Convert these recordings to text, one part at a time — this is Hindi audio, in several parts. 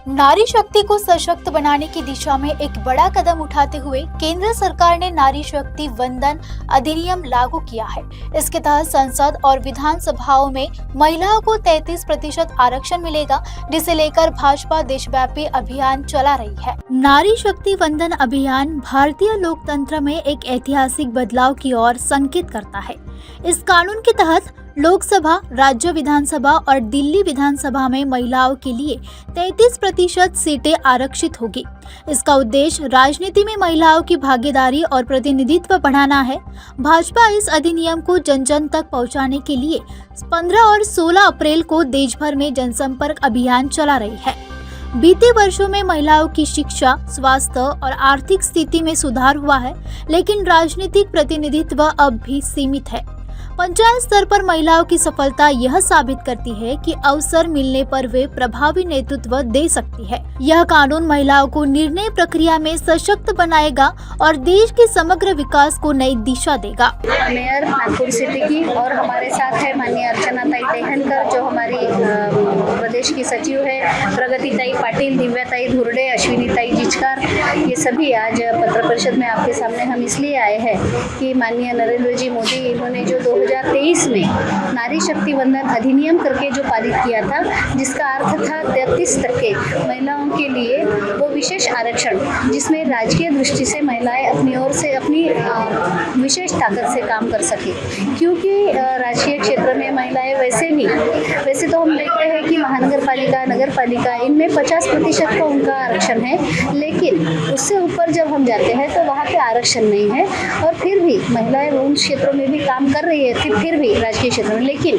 नारी शक्ति को सशक्त बनाने की दिशा में एक बड़ा कदम उठाते हुए केंद्र सरकार ने नारी शक्ति वंदन अधिनियम लागू किया है। इसके तहत संसद और विधानसभाओं में महिलाओं को 33% आरक्षण मिलेगा, जिसे लेकर भाजपा देशव्यापी अभियान चला रही है। नारी शक्ति वंदन अभियान भारतीय लोकतंत्र में एक ऐतिहासिक बदलाव की ओर संकेत करता है। इस कानून के तहत लोकसभा, राज्य विधानसभा और दिल्ली विधानसभा में महिलाओं के लिए 33% सीटें आरक्षित होगी। इसका उद्देश्य राजनीति में महिलाओं की भागीदारी और प्रतिनिधित्व बढ़ाना है। भाजपा इस अधिनियम को जन जन तक पहुंचाने के लिए 15 और 16 अप्रैल को देश भर में जनसंपर्क अभियान चला रही है। बीते वर्षों में महिलाओं की शिक्षा, स्वास्थ्य और आर्थिक स्थिति में सुधार हुआ है, लेकिन राजनीतिक प्रतिनिधित्व अब भी सीमित है। पंचायत स्तर पर महिलाओं की सफलता यह साबित करती है कि अवसर मिलने पर वे प्रभावी नेतृत्व दे सकती है। यह कानून महिलाओं को निर्णय प्रक्रिया में सशक्त बनाएगा और देश के समग्र विकास को नई दिशा देगा। मेयर नागपुर सिटी की और हमारे साथ है माननीय अर्चनाताई टेहनकर, जो हमारी प्रदेश की सचिव है, प्रगतिताई पाटिल, दिव्याताई धुर्डे, अश्विनीताई जिचकार, ये सभी आज पत्र परिषद में आपके सामने हम इसलिए आए हैं कि माननीय नरेंद्र जी मोदी इन्होंने जो 2023 में नारी शक्ति वंदन अधिनियम करके जो पारित किया था, जिसका अर्थ था 33% महिलाओं के लिए वो विशेष आरक्षण, जिसमें राजकीय दृष्टि से महिलाएं अपनी ओर से अपनी विशेष ताकत से काम कर सके। क्योंकि राजकीय क्षेत्र में महिलाएं वैसे तो हम देखते हैं कि महानगर पालिका, नगर पालिका, इनमें 50% का उनका आरक्षण है, लेकिन उससे ऊपर जब हम जाते हैं तो वहाँ पे आरक्षण नहीं है। और फिर भी महिलाएं उन क्षेत्रों में भी काम कर रही है, फिर भी राजकीय क्षेत्र में, लेकिन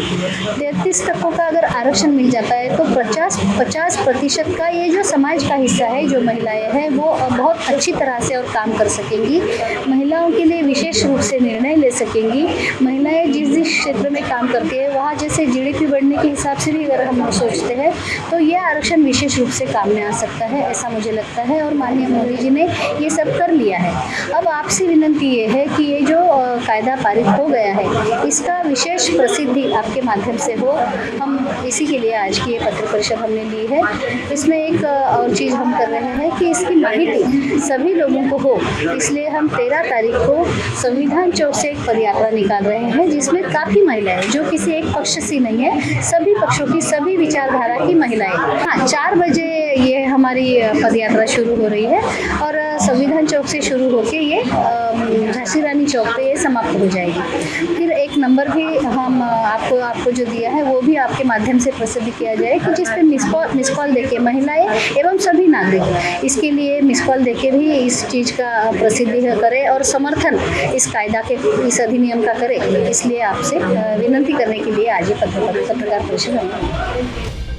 33% का अगर आरक्षण मिल जाता है तो 50% का ये जो समाज का हिस्सा है, जो महिलाएं हैं, वो बहुत अच्छी तरह से और काम कर सकेंगी। महिलाओं के लिए विशेष रूप से निर्णय ले सकेंगी। महिलाएं जिस क्षेत्र में काम करती है वहाँ जैसे जीडीपी बढ़ने के हिसाब से भी अगर हम सोचते हैं तो ये आरक्षण विशेष रूप से काम में आ सकता है, ऐसा मुझे लगता है। और माननीय मोदी जी ने ये सब कर लिया है। अब आपसे विनंती ये है कि ये जो कायदा पारित हो गया है, इसका विशेष प्रसिद्धि आपके माध्यम से हो। हम इसी के लिए आज की ये पत्र परिषद हमने ली है। इसमें एक और चीज़ हम कर रहे हैं कि इसकी माहिती सभी लोगों को हो, इसलिए हम 13 तारीख को संविधान चौक से एक पदयात्रा निकाल रहे हैं, जिसमें काफ़ी महिलाएं, जो किसी एक पक्ष से नहीं है, सभी पक्षों की, सभी विचारधारा की महिलाएं। हाँ, 4 बजे ये हमारी पदयात्रा शुरू हो रही है और संविधान चौक से शुरू होकर ये झांसी रानी चौक पे ये समाप्त हो जाएगी। फिर एक नंबर भी हम आपको जो दिया है वो भी आपके माध्यम से प्रसिद्ध किया जाए कि जिस पे मिस कॉल देके महिलाएं एवं सभी नागरिक इसके लिए मिस कॉल देके भी इस चीज़ का प्रसिद्धि करें और समर्थन इस कायदा के, इस अधिनियम का करें। इसलिए आपसे विनंती करने के लिए आज ये पत्रकार परिषद है।